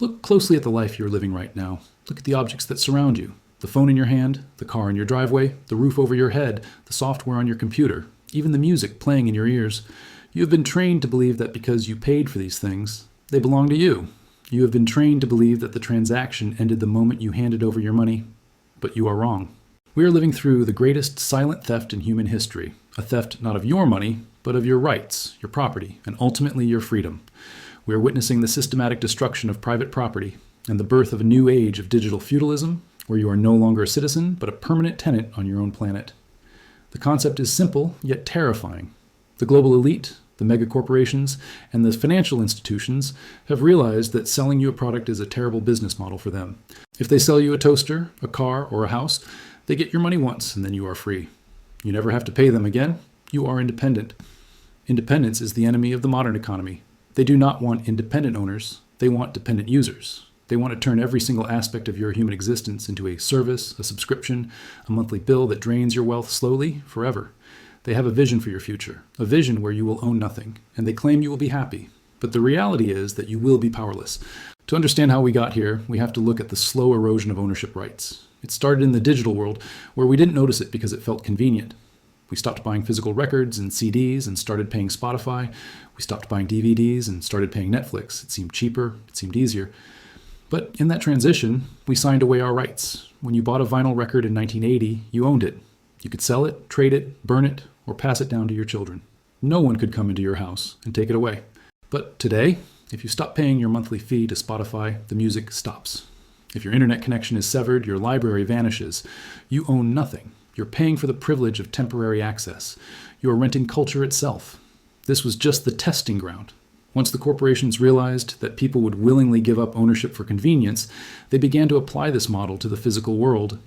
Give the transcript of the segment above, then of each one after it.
Look closely at the life you're living right now. Look at the objects that surround you. The phone in your hand, the car in your driveway, the roof over your head, the software on your computer, even the music playing in your ears. You have been trained to believe that because you paid for these things, they belong to you. You have been trained to believe that the transaction ended the moment you handed over your money, but you are wrong. We are living through the greatest silent theft in human history, a theft not of your money, but of your rights, your property, and ultimately your freedom. We are witnessing the systematic destruction of private property and the birth of a new age of digital feudalism, where you are no longer a citizen, but a permanent tenant on your own planet. The concept is simple, yet terrifying. The global elite, the megacorporations, and the financial institutions have realized that selling you a product is a terrible business model for them. If they sell you a toaster, a car, or a house, they get your money once and then you are free. You never have to pay them again. You are independent. Independence is the enemy of the modern economy. They do not want independent owners. They want dependent users. They want to turn every single aspect of your human existence into a service, a subscription, a monthly bill that drains your wealth slowly, forever. They have a vision for your future, a vision where you will own nothing, and they claim you will be happy. But the reality is that you will be powerless. To understand how we got here, we have to look at the slow erosion of ownership rights. It started in the digital world, where we didn't notice it because it felt convenient. We stopped buying physical records and CDs and started paying Spotify. We stopped buying DVDs and started paying Netflix. It seemed cheaper, it seemed easier. But in that transition, we signed away our rights. When you bought a vinyl record in 1980, you owned it. You could sell it, trade it, burn it, or pass it down to your children. No one could come into your house and take it away. But today, if you stop paying your monthly fee to Spotify, the music stops. If your internet connection is severed, your library vanishes. You own nothing. You're paying for the privilege of temporary access. You are renting culture itself. This was just the testing ground. Once the corporations realized that people would willingly give up ownership for convenience, they began to apply this model to the physical world.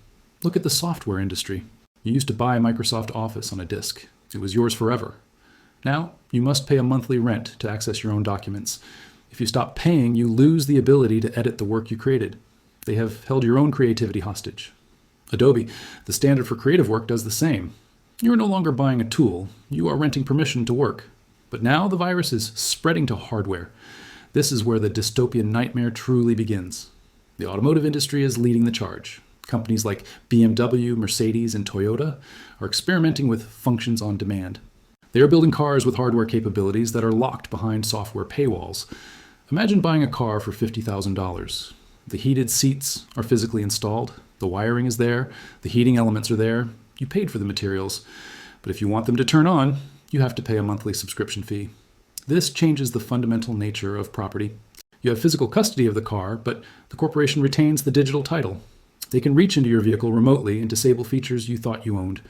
Look at the software industry. You used to buy Microsoft Office on a disk. It was yours forever. Now, you must pay a monthly rent to access your own documents. If you stop paying, you lose the ability to edit the work you created. They have held your own creativity hostage. Adobe, the standard for creative work, does the same. You are no longer buying a tool. You are renting permission to work. But now the virus is spreading to hardware. This is where the dystopian nightmare truly begins. The automotive industry is leading the charge. Companies like BMW, Mercedes, and Toyota are experimenting with functions on demand. They are building cars with hardware capabilities that are locked behind software paywalls. Imagine buying a car for $50,000. The heated seats are physically installed. The wiring is there. The heating elements are there. You paid for the materials. But if you want them to turn on, you have to pay a monthly subscription fee. This changes the fundamental nature of property. You have physical custody of the car, but the corporation retains the digital title. They can reach into your vehicle remotely and disable features you thought you owned.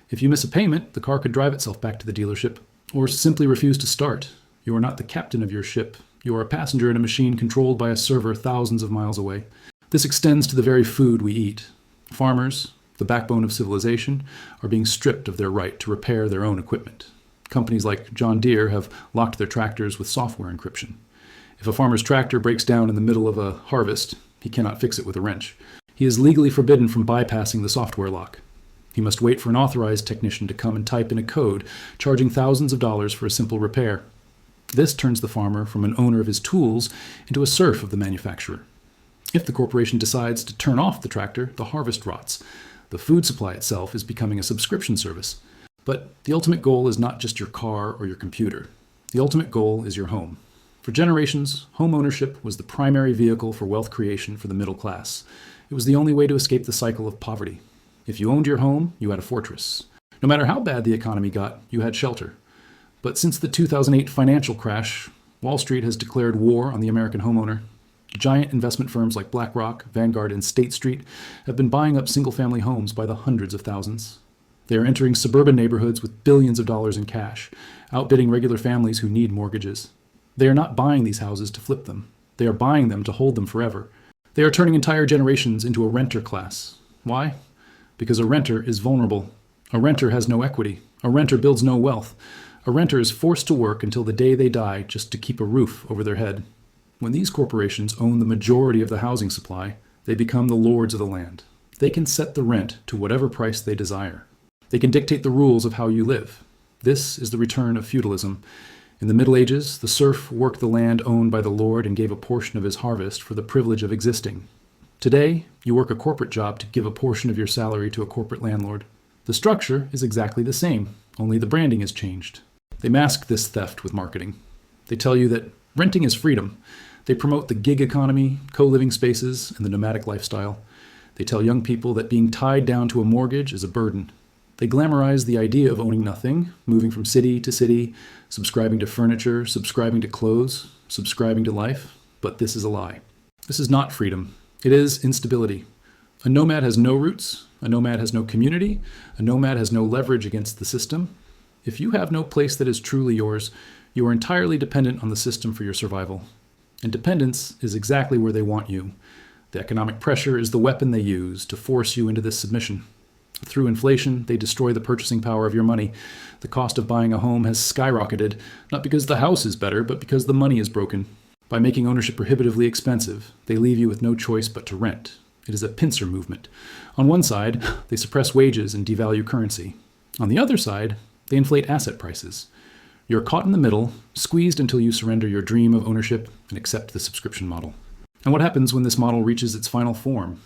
If you miss a payment, the car could drive itself back to the dealership, or simply refuse to start. You are not the captain of your ship. You are a passenger in a machine controlled by a server thousands of miles away. This extends to the very food we eat. Farmers, the backbone of civilization, are being stripped of their right to repair their own equipment. Companies like John Deere have locked their tractors with software encryption. If a farmer's tractor breaks down in the middle of a harvest, he cannot fix it with a wrench. He is legally forbidden from bypassing the software lock. He must wait for an authorized technician to come and type in a code, charging thousands of dollars for a simple repair. This turns the farmer from an owner of his tools into a serf of the manufacturer. If the corporation decides to turn off the tractor, the harvest rots. The food supply itself is becoming a subscription service. But the ultimate goal is not just your car or your computer. The ultimate goal is your home. For generations, home ownership was the primary vehicle for wealth creation for the middle class. It was the only way to escape the cycle of poverty. If you owned your home, you had a fortress. No matter how bad the economy got, you had shelter. But since the 2008 financial crash, Wall Street has declared war on the American homeowner. Giant investment firms like BlackRock, Vanguard, and State Street have been buying up single-family homes by the hundreds of thousands. They are entering suburban neighborhoods with billions of dollars in cash, outbidding regular families who need mortgages. They are not buying these houses to flip them. They are buying them to hold them forever. They are turning entire generations into a renter class. Why? Because a renter is vulnerable. A renter has no equity. A renter builds no wealth. A renter is forced to work until the day they die just to keep a roof over their head. When these corporations own the majority of the housing supply, they become the lords of the land. They can set the rent to whatever price they desire. They can dictate the rules of how you live. This is the return of feudalism. In the Middle Ages, the serf worked the land owned by the lord and gave a portion of his harvest for the privilege of existing. Today, you work a corporate job to give a portion of your salary to a corporate landlord. The structure is exactly the same, only the branding has changed. They mask this theft with marketing. They tell you that renting is freedom. They promote the gig economy, co-living spaces, and the nomadic lifestyle. They tell young people that being tied down to a mortgage is a burden. They glamorize the idea of owning nothing, moving from city to city, subscribing to furniture, subscribing to clothes, subscribing to life. But this is a lie. This is not freedom. It is instability. A nomad has no roots. A nomad has no community. A nomad has no leverage against the system. If you have no place that is truly yours, you are entirely dependent on the system for your survival. And dependence is exactly where they want you. The economic pressure is the weapon they use to force you into this submission. Through inflation, they destroy the purchasing power of your money. The cost of buying a home has skyrocketed, not because the house is better, but because the money is broken. By making ownership prohibitively expensive, they leave you with no choice but to rent. It is a pincer movement. On one side, they suppress wages and devalue currency. On the other side, they inflate asset prices. You're caught in the middle, squeezed until you surrender your dream of ownership and accept the subscription model. And what happens when this model reaches its final form?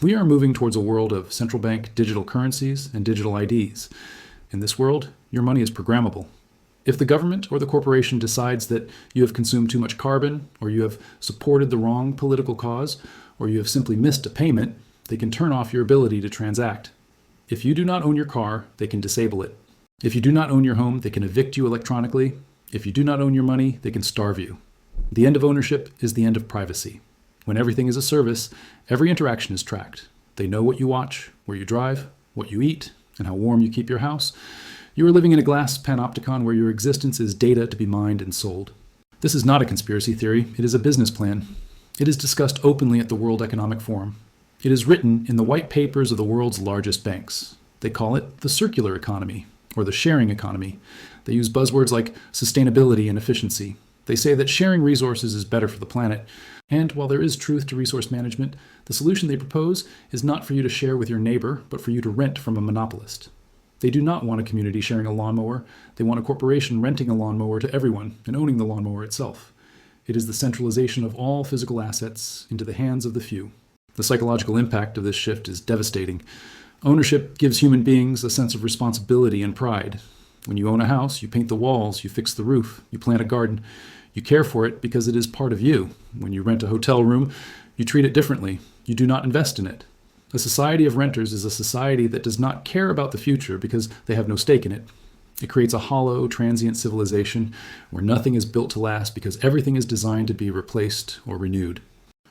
We are moving towards a world of central bank digital currencies and digital IDs. In this world, your money is programmable. If the government or the corporation decides that you have consumed too much carbon, or you have supported the wrong political cause, or you have simply missed a payment, they can turn off your ability to transact. If you do not own your car, they can disable it. If you do not own your home, they can evict you electronically. If you do not own your money, they can starve you. The end of ownership is the end of privacy. When everything is a service, every interaction is tracked. They know what you watch, where you drive, what you eat, and how warm you keep your house. You are living in a glass panopticon where your existence is data to be mined and sold. This is not a conspiracy theory, it is a business plan. It is discussed openly at the World Economic Forum. It is written in the white papers of the world's largest banks. They call it the circular economy, or the sharing economy. They use buzzwords like sustainability and efficiency. They say that sharing resources is better for the planet. And while there is truth to resource management, the solution they propose is not for you to share with your neighbor, but for you to rent from a monopolist. They do not want a community sharing a lawnmower. They want a corporation renting a lawnmower to everyone and owning the lawnmower itself. It is the centralization of all physical assets into the hands of the few. The psychological impact of this shift is devastating. Ownership gives human beings a sense of responsibility and pride. When you own a house, you paint the walls, you fix the roof, you plant a garden. You care for it because it is part of you. When you rent a hotel room, you treat it differently. You do not invest in it. A society of renters is a society that does not care about the future because they have no stake in it. It creates a hollow, transient civilization where nothing is built to last because everything is designed to be replaced or renewed.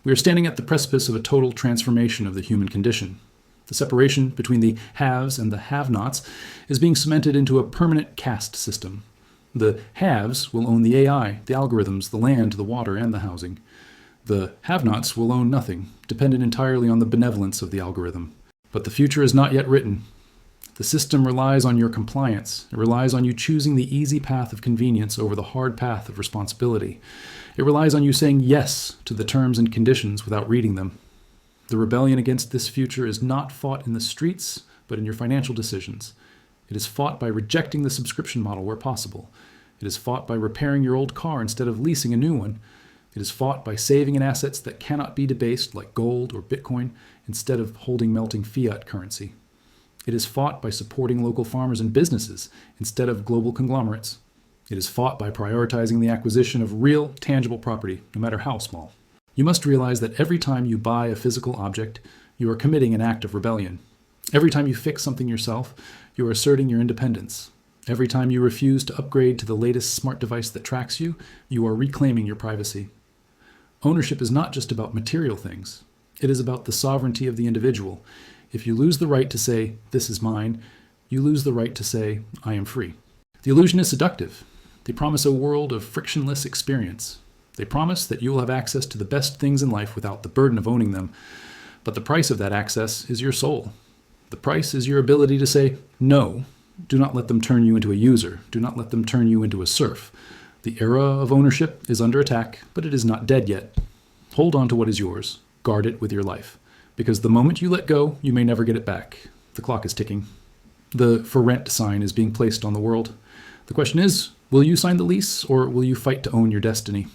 We are standing at the precipice of a total transformation of the human condition. The separation between the haves and the have-nots is being cemented into a permanent caste system. The haves will own the AI, the algorithms, the land, the water, and the housing. The have-nots will own nothing, dependent entirely on the benevolence of the algorithm. But the future is not yet written. The system relies on your compliance. It relies on you choosing the easy path of convenience over the hard path of responsibility. It relies on you saying yes to the terms and conditions without reading them. The rebellion against this future is not fought in the streets, but in your financial decisions. It is fought by rejecting the subscription model where possible. It is fought by repairing your old car instead of leasing a new one. It is fought by saving in assets that cannot be debased like gold or Bitcoin instead of holding melting fiat currency. It is fought by supporting local farmers and businesses instead of global conglomerates. It is fought by prioritizing the acquisition of real, tangible property, no matter how small. You must realize that every time you buy a physical object, you are committing an act of rebellion. Every time you fix something yourself, you are asserting your independence. Every time you refuse to upgrade to the latest smart device that tracks you, you are reclaiming your privacy. Ownership is not just about material things. It is about the sovereignty of the individual. If you lose the right to say, "This is mine," you lose the right to say, "I am free." The illusion is seductive. They promise a world of frictionless experience. They promise that you will have access to the best things in life without the burden of owning them. But the price of that access is your soul. The price is your ability to say, "No." Do not let them turn you into a user. Do not let them turn you into a serf. The era of ownership is under attack, but it is not dead yet. Hold on to what is yours. Guard it with your life. Because the moment you let go, you may never get it back. The clock is ticking. The "for rent" sign is being placed on the world. The question is, Will you sign the lease, or will you fight to own your destiny?